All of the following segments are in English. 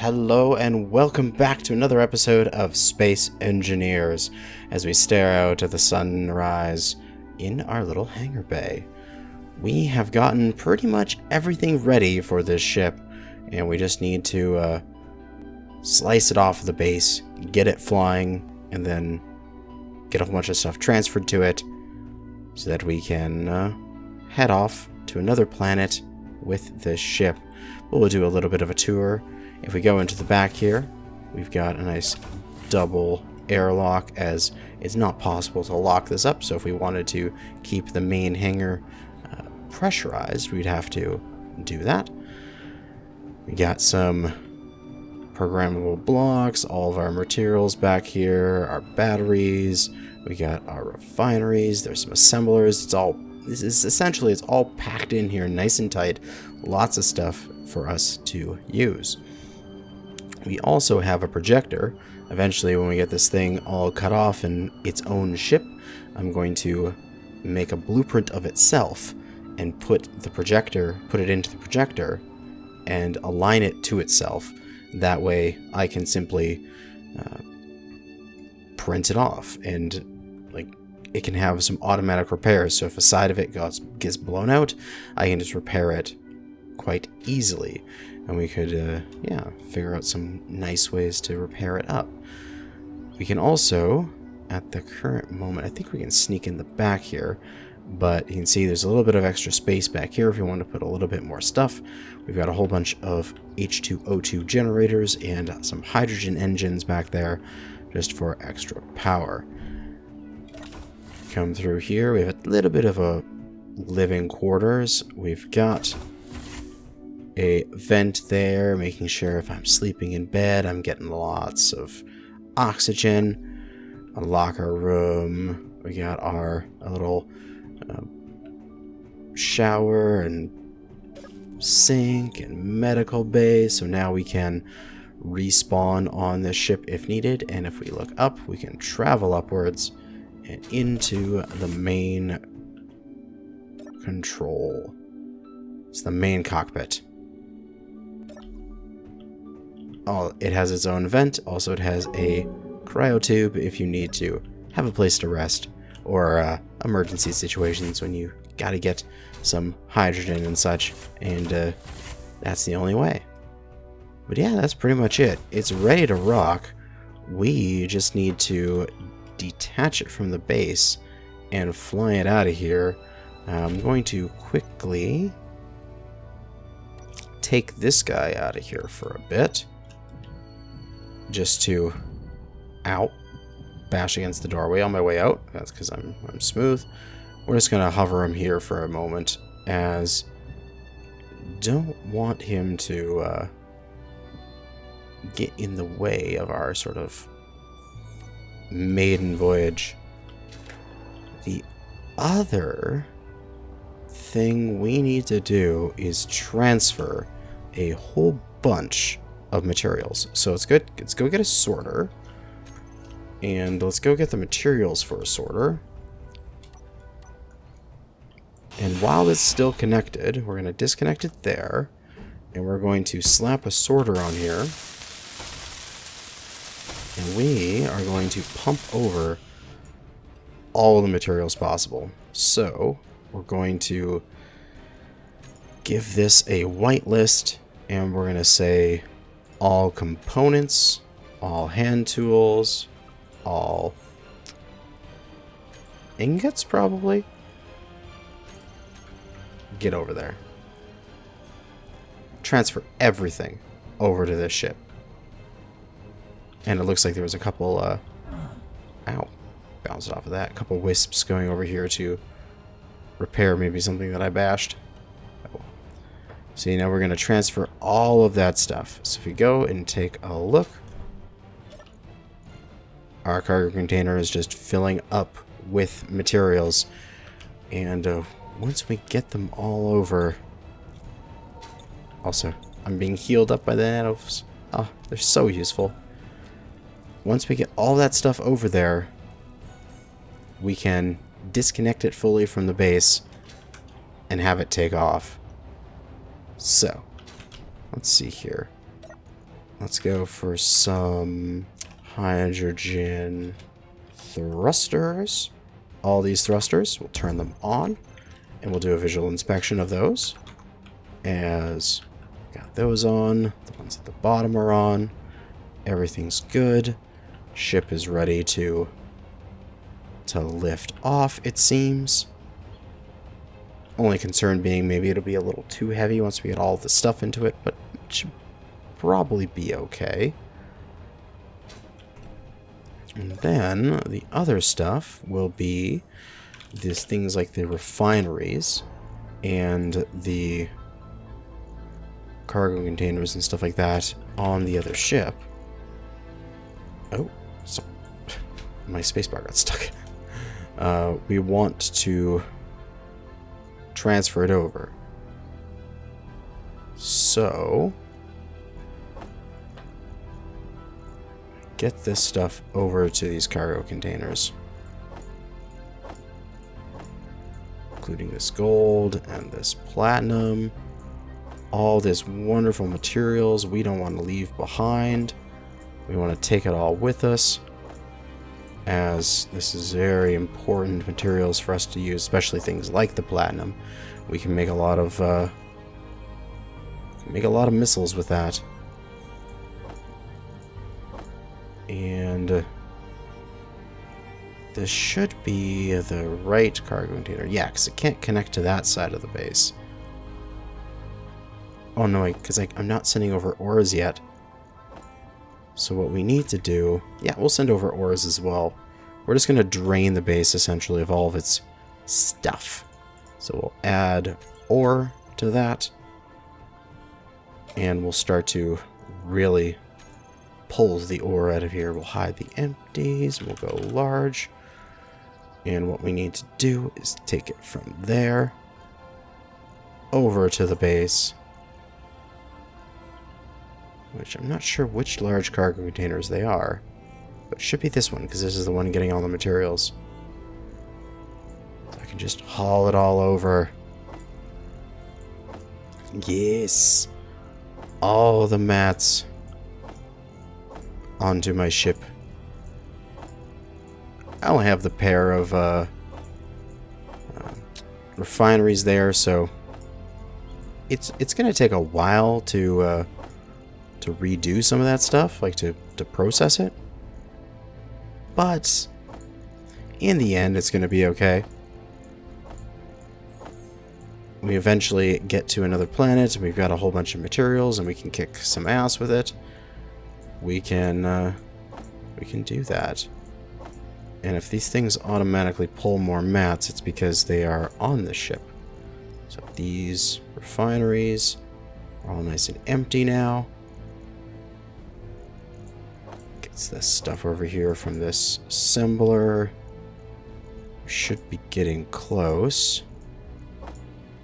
Hello and welcome back to another episode of Space Engineers as we stare out at the sunrise in our little hangar bay. We have gotten pretty much everything ready for this ship and we just need to slice it off the base, get it flying, and then get a whole bunch of stuff transferred to it so that we can head off to another planet with this ship. We'll do a little bit of a tour. If we go into the back here, we've got a nice double airlock, as it's not possible to lock this up, so if we wanted to keep the main hangar pressurized, we'd have to do that. We got some programmable blocks, all of our materials back here, our batteries, we got our refineries, there's some assemblers. It's all packed in here nice and tight, lots of stuff for us to use. We also have a projector. Eventually, when we get this thing all cut off in its own ship, I'm going to make a blueprint of itself and put it into the projector and align it to itself. That way I can simply print it off, and it can have some automatic repairs. So if a side of it gets blown out, I can just repair it quite easily. And we could, figure out some nice ways to repair it up. We can also, at the current moment, I think we can sneak in the back here, but you can see there's a little bit of extra space back here if you want to put a little bit more stuff. We've got a whole bunch of H2O2 generators and some hydrogen engines back there just for extra power. Come through here, we have a little bit of a living quarters. We've got a vent there, making sure if I'm sleeping in bed, I'm getting lots of oxygen. A locker room. We got a little shower and sink and medical bay. So now we can respawn on this ship if needed. And if we look up, we can travel upwards and into the main control. It's the main cockpit. It has its own vent. Also, it has a cryo tube if you need to have a place to rest, or emergency situations when you gotta get some hydrogen and such, and that's the only way. But yeah, that's pretty much it. It's ready to rock. We just need to detach it from the base and fly it out of here. I'm going to quickly take this guy out of here for a bit. Just to bash against the doorway on my way out. That's because I'm smooth. We're just gonna hover him here for a moment, as don't want him to get in the way of our sort of maiden voyage. The other thing we need to do is transfer a whole bunch of materials. So let's go get a sorter, and let's go get the materials for a sorter. And while it's still connected, we're going to disconnect it there, and we're going to slap a sorter on here, and we are going to pump over all the materials possible. So we're going to give this a whitelist, and we're going to say all components, all hand tools, all ingots, probably. Get over there. Transfer everything over to this ship. And it looks like there was a couple, bounced off of that. A couple wisps going over here to repair maybe something that I bashed. See, now we're going to transfer all of that stuff. So if we go and take a look, our cargo container is just filling up with materials. And once we get them all over... Also, I'm being healed up by the nanos. Oh, they're so useful. Once we get all that stuff over there, we can disconnect it fully from the base and have it take off. So, let's see here. Let's go for some hydrogen thrusters. All these thrusters, we'll turn them on, and we'll do a visual inspection of those. As got those on, the ones at the bottom are on. Everything's good. Ship is ready to lift off, it seems. Only concern being maybe it'll be a little too heavy once we get all the stuff into it, but it should probably be okay. And then the other stuff will be these things like the refineries and the cargo containers and stuff like that on the other ship. Oh, so my spacebar got stuck. We want to transfer it over. So get this stuff over to these cargo containers, including this gold and this platinum, all this wonderful materials we don't want to leave behind. We want to take it all with us, as this is very important materials for us to use, especially things like the platinum. We can make a lot of missiles with that. And this should be the right cargo container. Yeah, because it can't connect to that side of the base. Oh no, because I'm not sending over ores yet. So what we need to do... Yeah, we'll send over ores as well. We're just going to drain the base, essentially, of all of its stuff. So we'll add ore to that. And we'll start to really pull the ore out of here. We'll hide the empties. We'll go large. And what we need to do is take it from there over to the base, which I'm not sure which large cargo containers they are, but it should be this one, because this is the one getting all the materials. So I can just haul it all over. Yes! All the mats onto my ship. I only have the pair of refineries there, so it's going to take a while to redo some of that stuff, like to process it. But in the end, it's going to be okay. We eventually get to another planet, and we've got a whole bunch of materials, and we can kick some ass with it. We can do that. And if these things automatically pull more mats, it's because they are on the ship. So these refineries are all nice and empty now. Gets this stuff over here from this assembler. We should be getting close.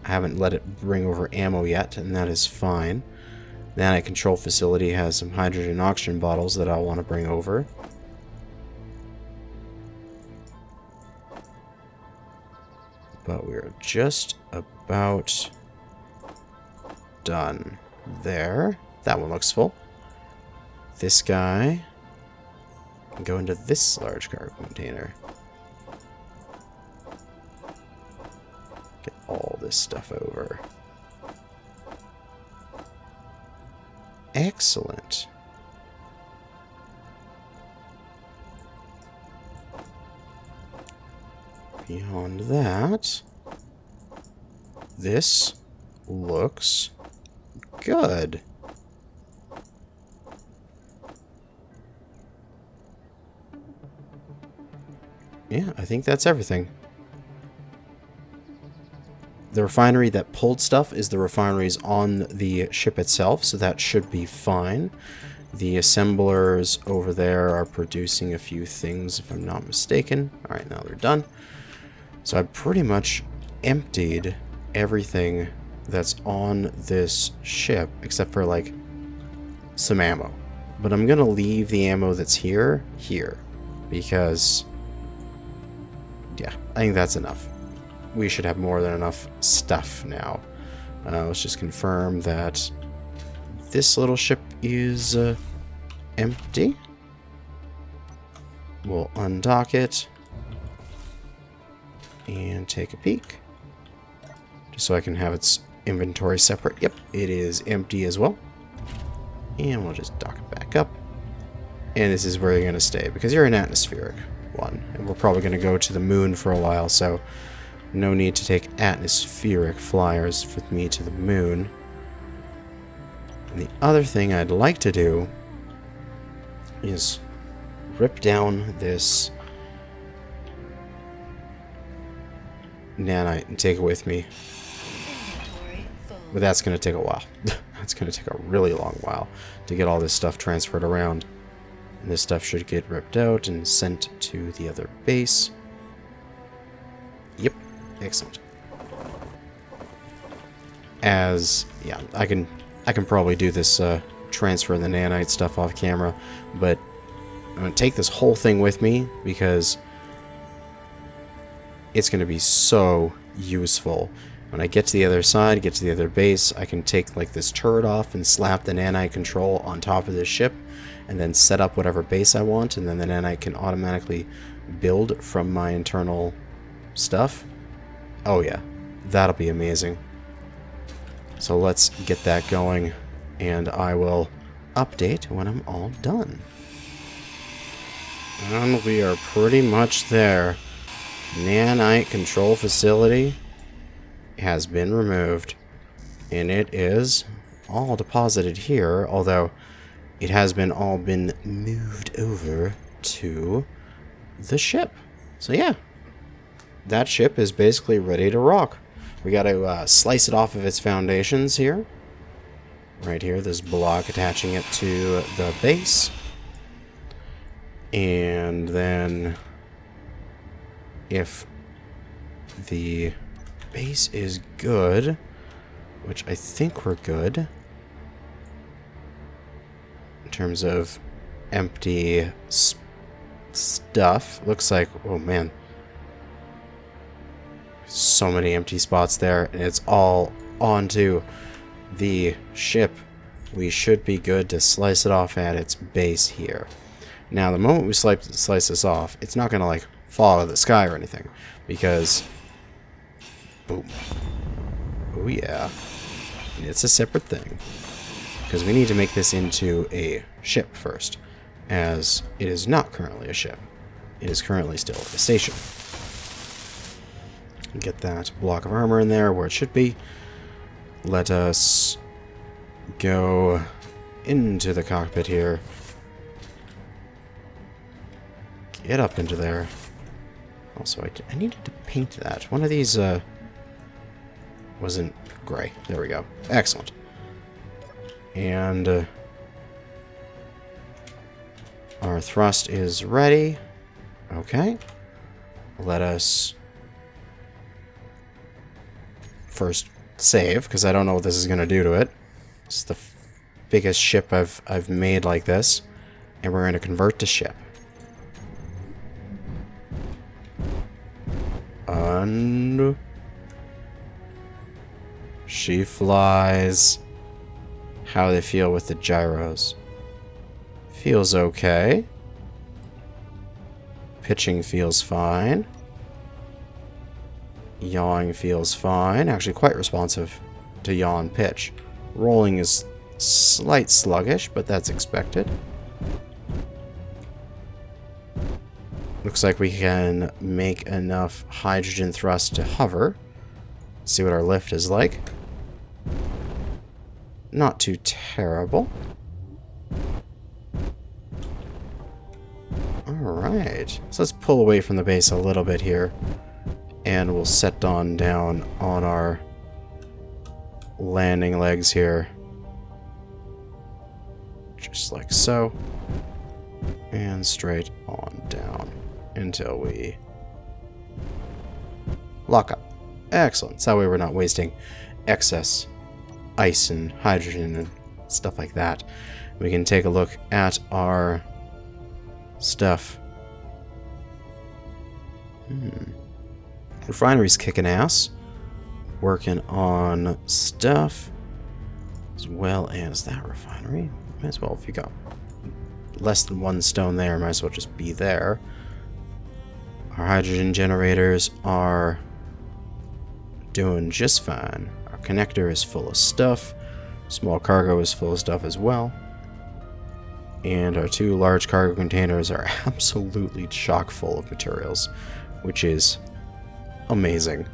I haven't let it bring over ammo yet, and that is fine. The anti-control facility has some hydrogen oxygen bottles that I'll want to bring over. But we're just about done there. That one looks full. This guy can go into this large cargo container. Get all this stuff over. Excellent. Beyond that, this looks good. Yeah, I think that's everything. The refinery that pulled stuff is the refineries on the ship itself, so that should be fine. The assemblers over there are producing a few things, if I'm not mistaken. Alright, now they're done. So I pretty much emptied everything that's on this ship, except for, like, some ammo. But I'm going to leave the ammo that's here, because, yeah, I think that's enough. We should have more than enough stuff now. Let's just confirm that this little ship is empty. We'll undock it and take a peek, just so I can have its inventory separate. Yep, it is empty as well. And we'll just dock it back up. And this is where you're going to stay, because you're an atmospheric one. And we're probably going to go to the moon for a while, so no need to take atmospheric flyers with me to the moon. And the other thing I'd like to do is rip down this nanite and take it with me. But that's going to take a while. That's going to take a really long while to get all this stuff transferred around. And this stuff should get ripped out and sent to the other base. Yep, excellent. Yeah, I can probably do this transfer of the nanite stuff off camera, but I'm going to take this whole thing with me because it's going to be so useful. When I get to the other side, get to the other base, I can take like this turret off and slap the nanite control on top of this ship and then set up whatever base I want, and then the nanite can automatically build from my internal stuff. Oh yeah, that'll be amazing. So let's get that going, and I will update when I'm all done. And we are pretty much there. Nanite control facility has been removed, and it is all deposited here, although it has been all been moved over to the ship. So yeah, that ship is basically ready to rock. We got to slice it off of its foundations here. Right here, this block attaching it to the base. And then if the base is good, which I think we're good in terms of empty stuff. Looks like, oh man, so many empty spots there, and it's all onto the ship. We should be good to slice it off at its base here. Now, the moment we slice this off, it's not going to like fall out of the sky or anything, because boom. Oh yeah. It's a separate thing, because we need to make this into a ship first, as it is not currently a ship. It is currently still a station. Get that block of armor in there where it should be. Let us go into the cockpit here. Get up into there. Also, I needed to paint that. One of these wasn't gray. There we go. Excellent. And our thrust is ready. Okay. Let us first save, because I don't know what this is going to do to it. It's the biggest ship I've made like this, and we're going to convert to ship. And she flies. How do they feel with the gyros? Feels okay. Pitching feels fine. Yawing feels fine. Actually quite responsive to yaw and pitch. Rolling is slight sluggish, but that's expected. Looks like we can make enough hydrogen thrust to hover. Let's see what our lift is like. Not too terrible. Alright. So let's pull away from the base a little bit here. And we'll set on down on our landing legs here. Just like so. And straight on down until we lock up. Excellent. So that way we're not wasting excess ice and hydrogen and stuff like that. We can take a look at our stuff. Refinery's kicking ass. Working on stuff. as well as that refinery. Might as well, if you got less than one stone there, might as well just be there. Our hydrogen generators are doing just fine. Our connector is full of stuff. Small cargo is full of stuff as well. And our 2 large cargo containers are absolutely chock full of materials, which is amazing.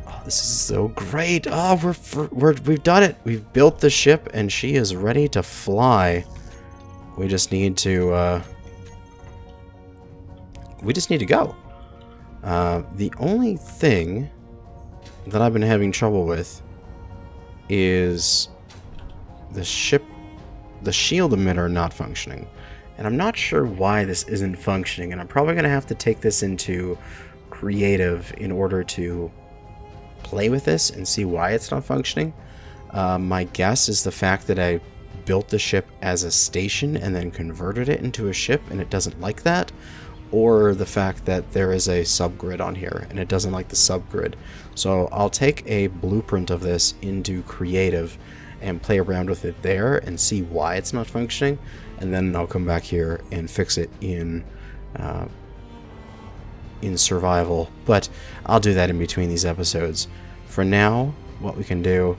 Oh, this is so great. Oh, we've done it. We've built the ship and she is ready to fly. We just need to go. The only thing that I've been having trouble with is the shield emitter not functioning. And I'm not sure why this isn't functioning, and I'm probably going to have to take this into creative in order to play with this and see why it's not functioning. My guess is the fact that I built the ship as a station and then converted it into a ship and it doesn't like that, or the fact that there is a subgrid on here and it doesn't like the subgrid. So I'll take a blueprint of this into creative and play around with it there and see why it's not functioning, and then I'll come back here and fix it in survival. But I'll do that in between these episodes. For now, what we can do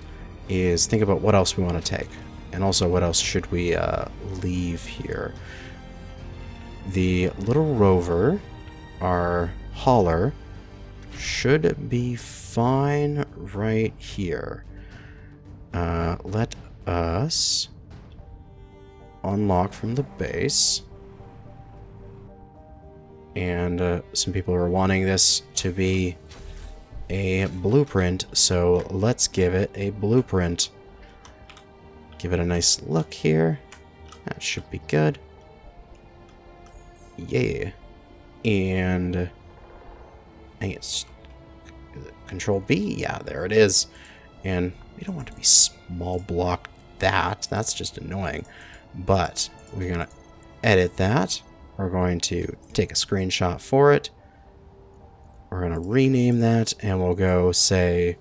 is think about what else we want to take, and also what else should we leave here. The little rover, our hauler, should be fine right here. Let us unlock from the base. And some people are wanting this to be a blueprint, so let's give it a blueprint. Give it a nice look here. That should be good. Yeah. And I think it's Control B. Yeah, there it is. And we don't want to be small block that. That's just annoying. But we're going to edit that. We're going to take a screenshot for it. We're going to rename that, and we'll go say,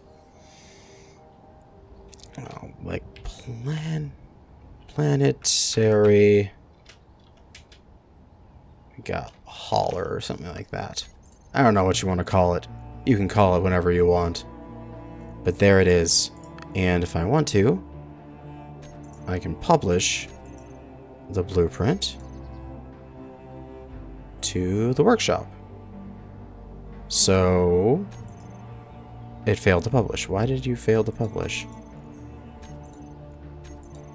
like planetary. We got hauler or something like that. I don't know what you want to call it. You can call it whatever you want. But there it is. And if I want to, I can publish the blueprint to the workshop. So it failed to publish. Why did you fail to publish?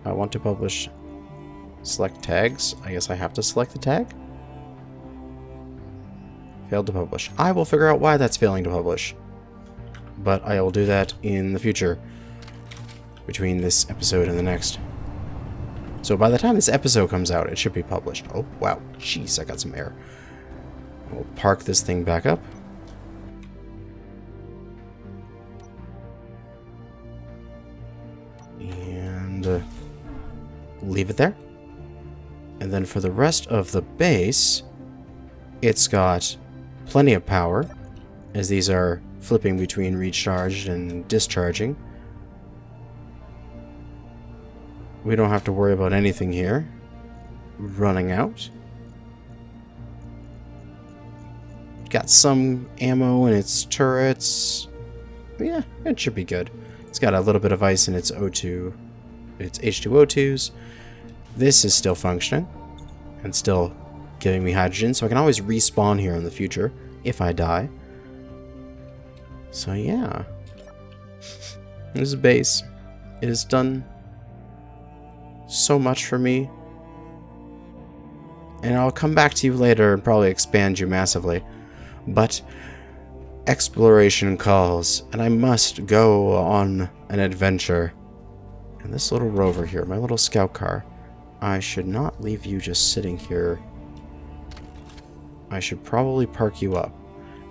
I want to publish. Select tags. I guess I have to select the tag. Failed to publish. I will figure out why that's failing to publish. But I will do that in the future. Between this episode and the next. So by the time this episode comes out, it should be published. Oh, wow. Jeez, I got some air. We'll park this thing back up. And leave it there. And then for the rest of the base, it's got plenty of power, as these are flipping between recharged and discharging. We don't have to worry about anything here running out. Got some ammo in its turrets. Yeah, it should be good. It's got a little bit of ice in its O2, its H2O2s. This is still functioning and still giving me hydrogen, so I can always respawn here in the future if I die. So yeah, this is base. It has done so much for me, and I'll come back to you later and probably expand you massively, but exploration calls, and I must go on an adventure. And this little rover here, my little scout car, I should not leave you just sitting here. I should probably park you up.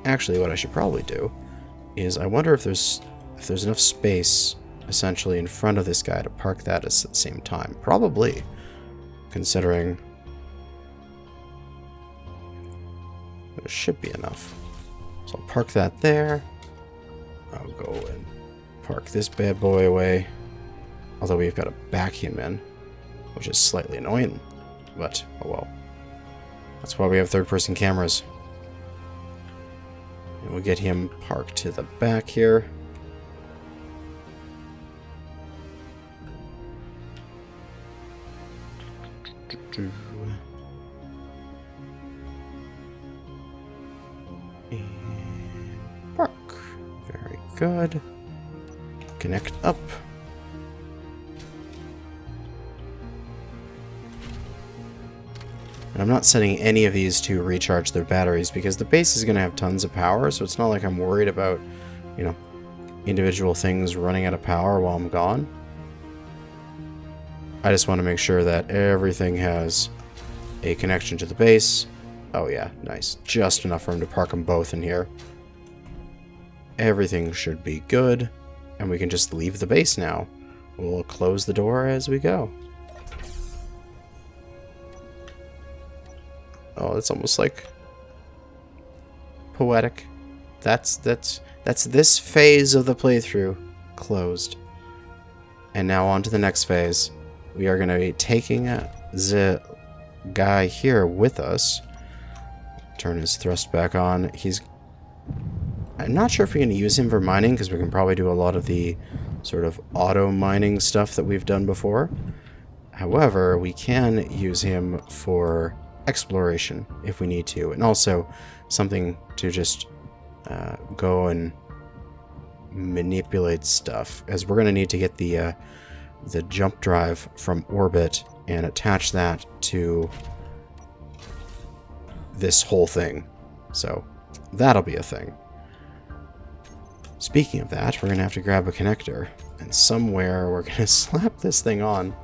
Actually, what I should probably do is, I wonder if there's enough space essentially in front of this guy to park that at the same time. Probably, considering there should be enough. So I'll park that there. I'll go and park this bad boy away. Although we've got to back him in, which is slightly annoying. But, oh well. That's why we have third-person cameras. And we'll get him parked to the back here. And park. Very good. Connect up. And I'm not setting any of these to recharge their batteries because the base is going to have tons of power, so it's not like I'm worried about, you know, individual things running out of power while I'm gone. I just want to make sure that everything has a connection to the base. Oh yeah, nice. Just enough room to park them both in here. Everything should be good, and we can just leave the base now. We'll close the door as we go. Oh, it's almost like poetic. That's this phase of the playthrough closed. And now on to the next phase. We are going to be taking the guy here with us. Turn his thrust back on. I'm not sure if we're going to use him for mining, because we can probably do a lot of the sort of auto mining stuff that we've done before. However, we can use him for exploration if we need to, and also something to just go and manipulate stuff, as we're going to need to get the jump drive from orbit and attach that to this whole thing. So that'll be a thing. Speaking of that, we're going to have to grab a connector, and somewhere we're going to slap this thing on.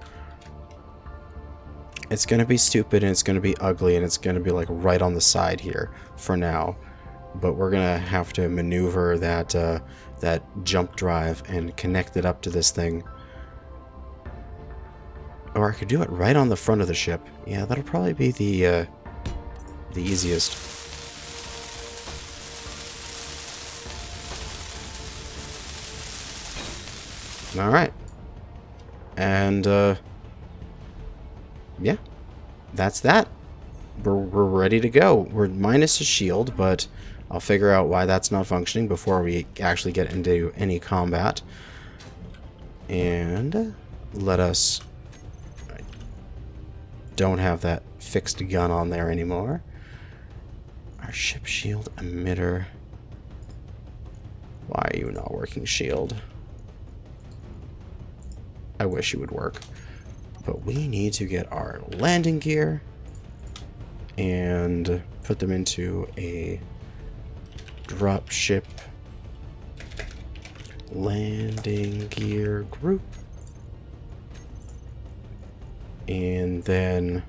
It's going to be stupid, and it's going to be ugly, and it's going to be like right on the side here for now. But we're going to have to maneuver that that jump drive and connect it up to this thing. Or I could do it right on the front of the ship. Yeah, that'll probably be the easiest. All right. And yeah, that's that. We're ready to go. We're minus a shield, but I'll figure out why that's not functioning before we actually get into any combat. And let us... I don't have that fixed gun on there anymore. Our ship shield emitter. Why are you not working, shield? I wish it would work. But we need to get our landing gear and put them into a dropship landing gear group. And then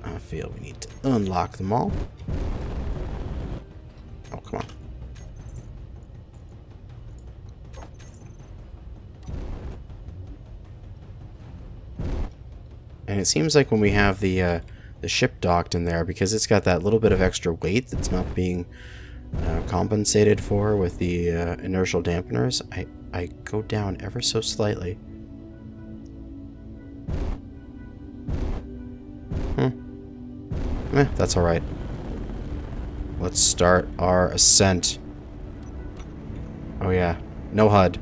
I feel we need to unlock them all. Oh, come on. And it seems like when we have the ship docked in there, because it's got that little bit of extra weight that's not being compensated for with the inertial dampeners, I go down ever so slightly. That's alright. Let's start our ascent. Oh yeah, no HUD.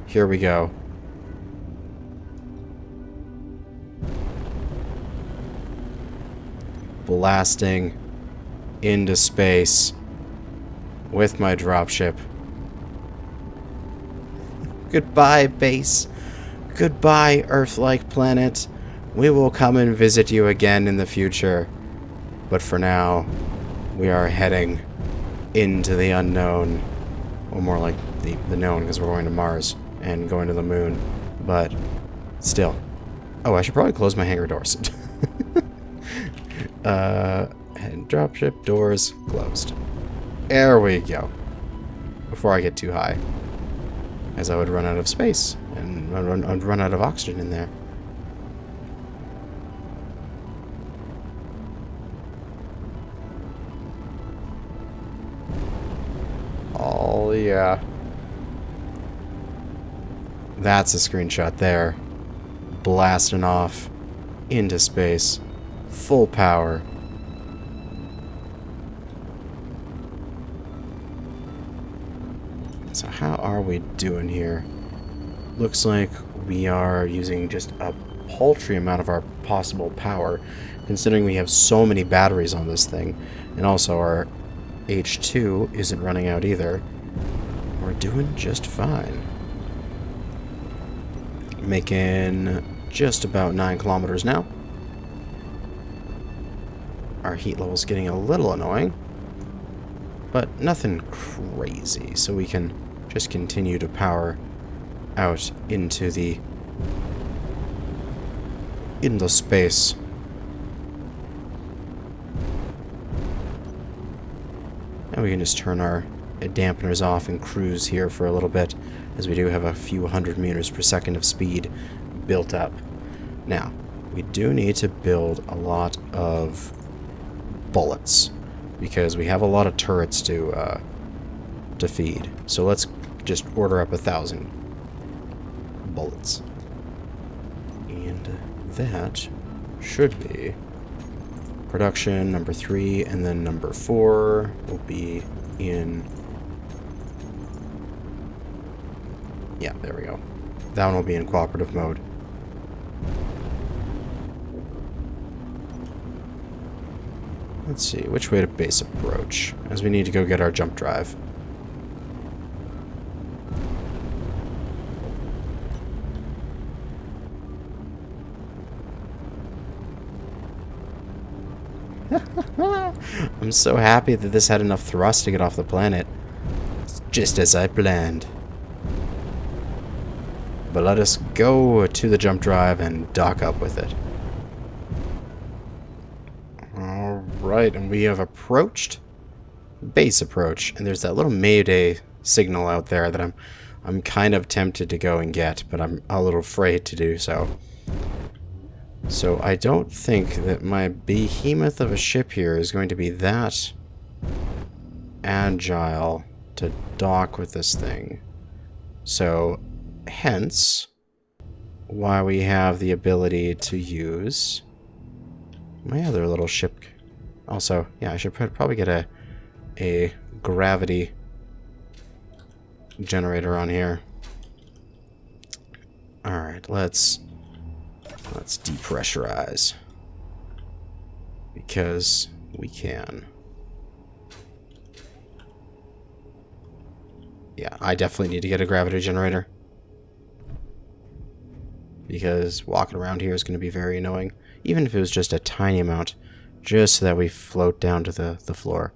Here we go. Blasting into space with my dropship. Goodbye, base. Goodbye, Earth-like planet. We will come and visit you again in the future. But for now, we are heading into the unknown. Or more like the known, because we're going to Mars and going to the moon. But still. Oh, I should probably close my hangar doors. And dropship doors closed. There we go. Before I get too high. As I would run out of space. And I'd run out of oxygen in there. Oh, yeah. That's a screenshot there. Blasting off into space. Full power. So how are we doing here? Looks like we are using just a paltry amount of our possible power, considering we have so many batteries on this thing. And also our H2 isn't running out either. We're doing just fine. Making just about 9 kilometers now. Our heat level's getting a little annoying, but nothing crazy, so we can just continue to power out into space. And we can just turn our dampeners off and cruise here for a little bit, as we do have a few hundred meters per second of speed built up. Now, we do need to build a lot of bullets, because we have a lot of turrets to feed. So let's just order up 1,000 bullets. And that should be production number 3, and then number 4 will be in... Yeah, there we go. That one will be in cooperative mode. Let's see, which way to base approach, as we need to go get our jump drive. I'm so happy that this had enough thrust to get off the planet. It's just as I planned. But let us go to the jump drive and dock up with it. Alright, and we have approached base approach, and there's that little Mayday signal out there that I'm kind of tempted to go and get, but I'm a little afraid to do so. So I don't think that my behemoth of a ship here is going to be that agile to dock with this thing. So hence why we have the ability to use my other little ship. Also, yeah, I should probably get a gravity generator on here. Alright, let's depressurize, because we can. Yeah, I definitely need to get a gravity generator, because walking around here is going to be very annoying, even if it was just a tiny amount, just so that we float down to the floor.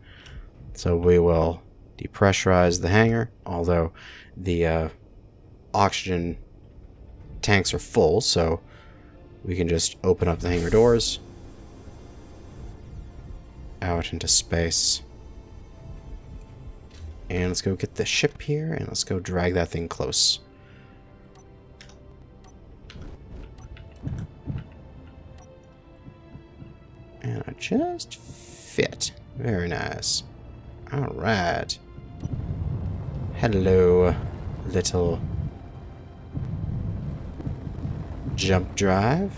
So we will depressurize the hangar, although the oxygen tanks are full, so we can just open up the hangar doors out into space. And let's go get the ship here, and let's go drag that thing close. And I just fit. Very nice. Alright. Hello, little jump drive.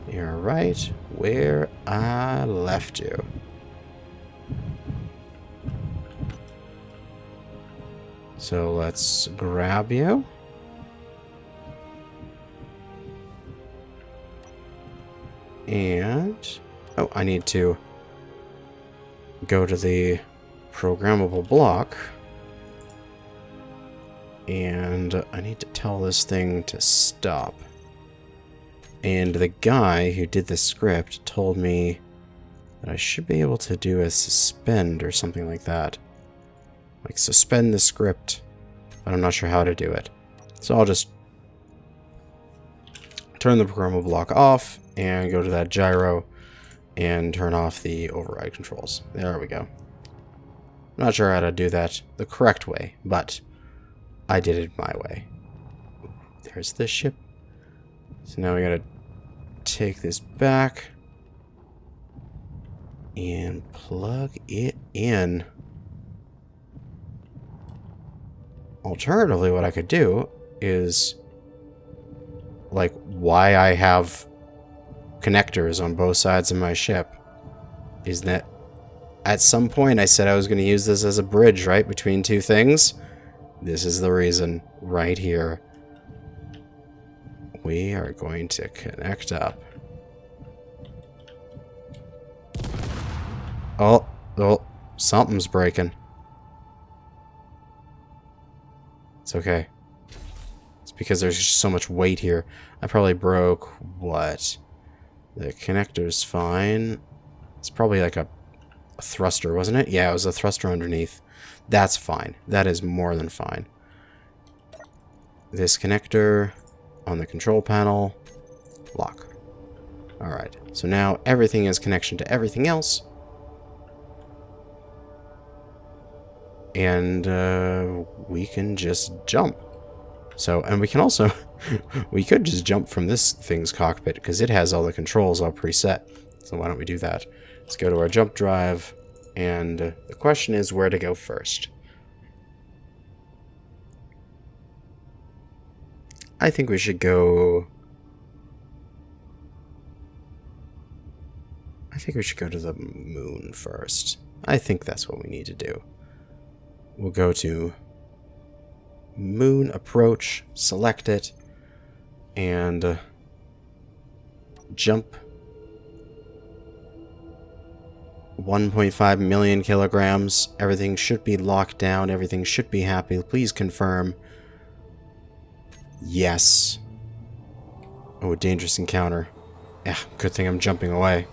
You're right where I left you. So let's grab you. And oh, I need to go to the programmable block. And I need to tell this thing to stop. And the guy who did the script told me that I should be able to do a suspend or something like that. Like suspend the script, but I'm not sure how to do it. So I'll just turn the programmable block off and go to that gyro and turn off the override controls. There we go. Not sure how to do that the correct way, but I did it my way. There's the ship. So now we gotta take this back and plug it in. Alternatively, what I could do is, like, why I have connectors on both sides of my ship is that at some point I said I was going to use this as a bridge, right, between two things. This is the reason right here. We are going to connect up. Oh, something's breaking. It's okay. It's because there's just so much weight here. I probably broke what? The connector's fine. It's probably like a thruster, wasn't it? Yeah, it was a thruster underneath. That's fine. That is more than fine. This connector on the control panel, lock. Alright, so now everything is connection to everything else. And we can just jump. So, and we can also, we could just jump from this thing's cockpit because it has all the controls all preset. So why don't we do that? Let's go to our jump drive. And the question is where to go first. I think we should go... I think we should go to the moon first. I think that's what we need to do. We'll go to moon approach, select it, and jump 1.5 million kilograms. Everything should be locked down. Everything should be happy. Please confirm. Yes. Oh, a dangerous encounter. Yeah, good thing I'm jumping away.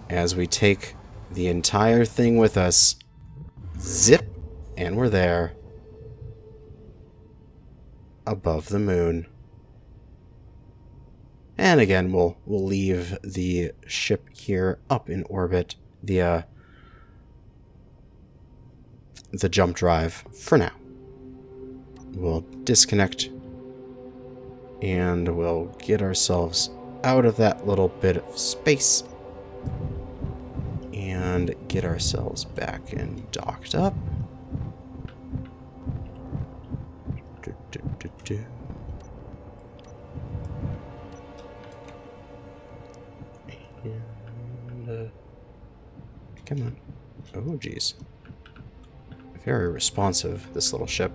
As we take the entire thing with us. Zip. And we're there. Above the moon. And again, we'll leave the ship here up in orbit. The jump drive for now. We'll disconnect. And we'll get ourselves out of that little bit of space. And get ourselves back and docked up. And, come on. Oh, geez. Very responsive, this little ship.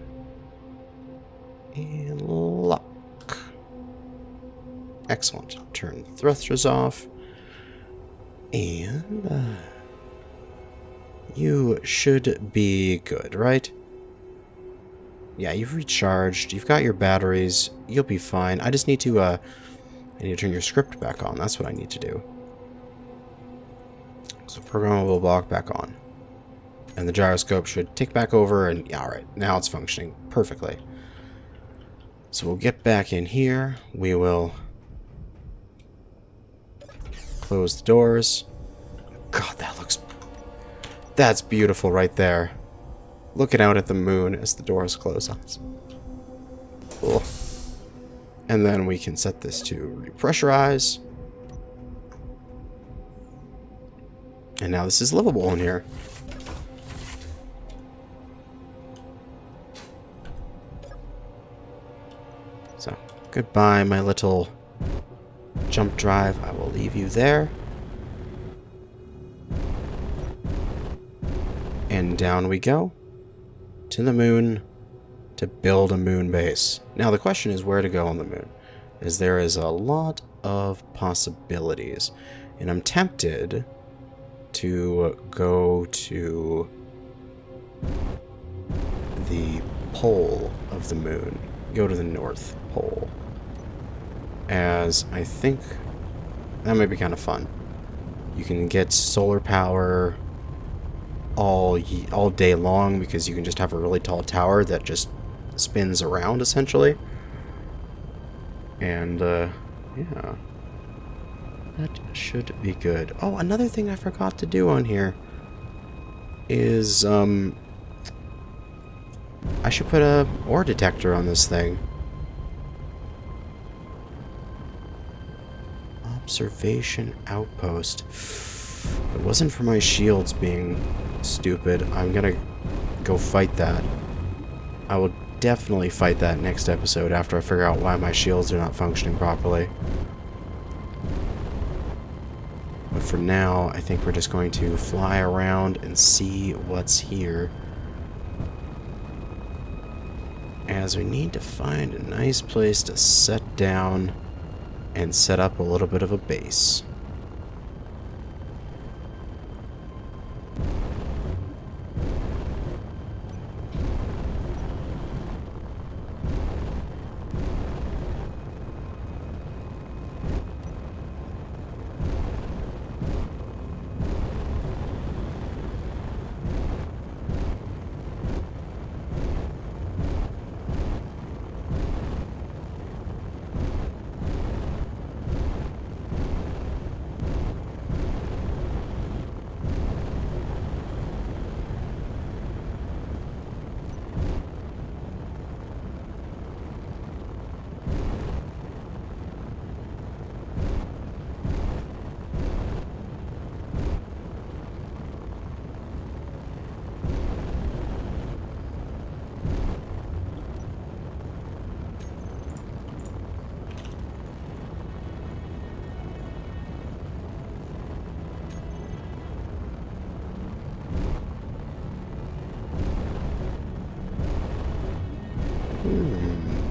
And lock. Excellent. Turn thrusters off. And you should be good, right? Yeah, you've recharged. You've got your batteries. You'll be fine. I just need to, I need to turn your script back on. That's what I need to do. So programmable block back on. And the gyroscope should tick back over and, yeah, alright. Now it's functioning perfectly. So we'll get back in here. We will close the doors. God, that's beautiful right there. Looking out at the moon as the doors close on us. Cool. And then we can set this to repressurize. And now this is livable in here. So, goodbye, my little jump drive. I will leave you there. And down we go. To the moon to build a moon base. Now the question is where to go on the moon, as there is a lot of possibilities, and I'm tempted to go to the pole of the moon, go to the North Pole, as I think that might be kind of fun. You can get solar power all day long because you can just have a really tall tower that just spins around essentially. And yeah, that should be good. Oh, another thing I forgot to do on here is I should put a ore detector on this thing. Observation outpost. If it wasn't for my shields being stupid, I'm gonna go fight that. I will definitely fight that next episode after I figure out why my shields are not functioning properly. But for now, I think we're just going to fly around and see what's here. As we need to find a nice place to set down and set up a little bit of a base.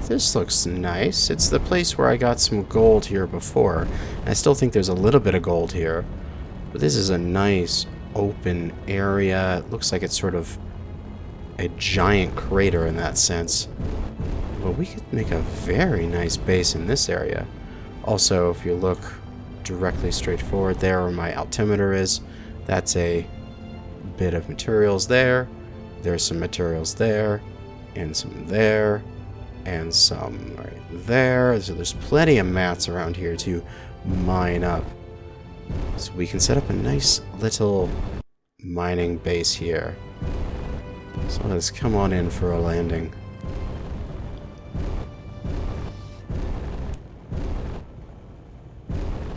This looks nice. It's the place where I got some gold here before. I still think there's a little bit of gold here. But this is a nice open area. It looks like it's sort of a giant crater in that sense. Well, we could make a very nice base in this area. Also, if you look directly straight forward there where my altimeter is, that's a bit of materials there. There's some materials there, and some there, and some right there. So there's plenty of mats around here to mine up. So we can set up a nice little mining base here. So let's come on in for a landing.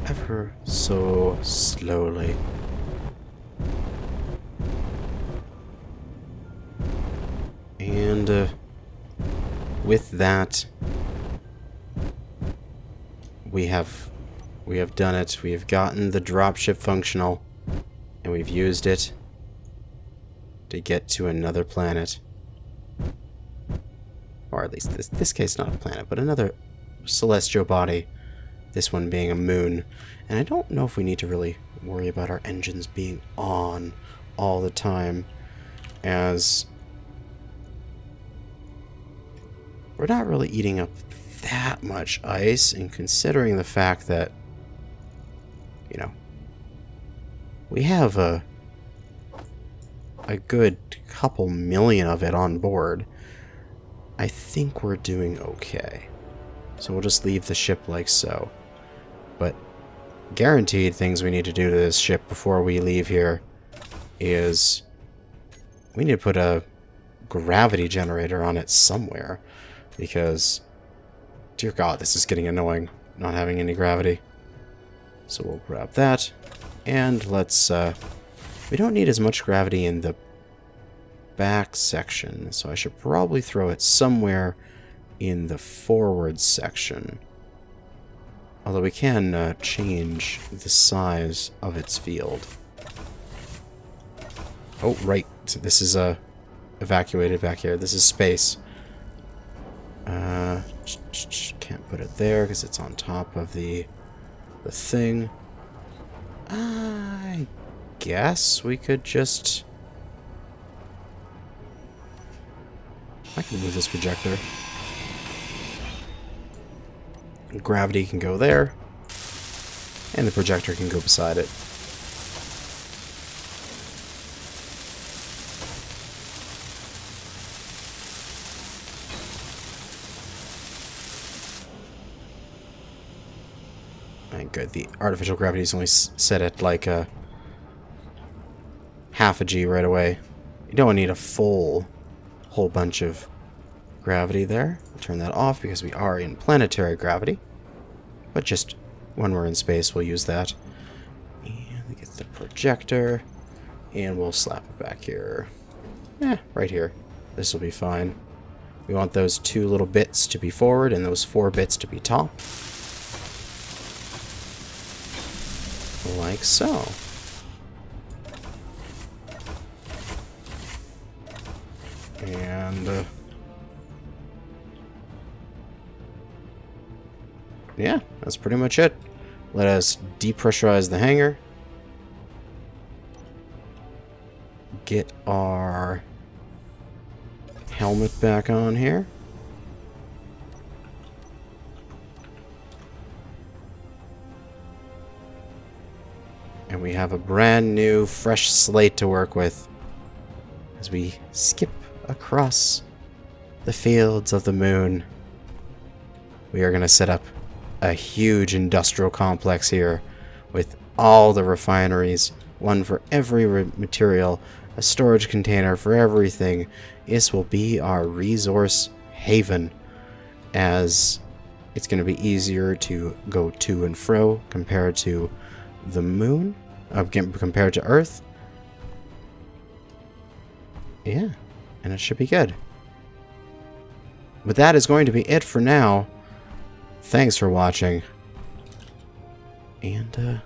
Ever so slowly. And with that, we have done it. We have gotten the dropship functional, and we've used it to get to another planet. Or at least this case not a planet, but another celestial body. This one being a moon. And I don't know if we need to really worry about our engines being on all the time, as we're not really eating up that much ice, and considering the fact that, you know, we have a good couple million of it on board, I think we're doing okay. So we'll just leave the ship like so. But guaranteed things we need to do to this ship before we leave here is we need to put a gravity generator on it somewhere. Because, dear God, this is getting annoying, not having any gravity. So we'll grab that, and let's, we don't need as much gravity in the back section, so I should probably throw it somewhere in the forward section. Although we can change the size of its field. Oh, right, so this is evacuated back here. This is space. Can't put it there because it's on top of the thing. I guess we could just... I can move this projector. Gravity can go there, and the projector can go beside it. Good. The artificial gravity is only set at like a half a G right away. You don't need a whole bunch of gravity there. We'll turn that off because we are in planetary gravity. But just when we're in space, we'll use that. And we get the projector, and we'll slap it back here. Right here. This will be fine. We want those 2 little bits to be forward and those 4 bits to be top. Like so. And yeah, that's pretty much it. Let us depressurize the hangar. Get our helmet back on here. And we have a brand new, fresh slate to work with as we skip across the fields of the moon. We are going to set up a huge industrial complex here with all the refineries, one for every material, a storage container for everything. This will be our resource haven, as it's going to be easier to go to and fro compared to the moon, compared to Earth. Yeah, and it should be good. But that is going to be it for now. Thanks for watching, and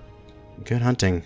good hunting.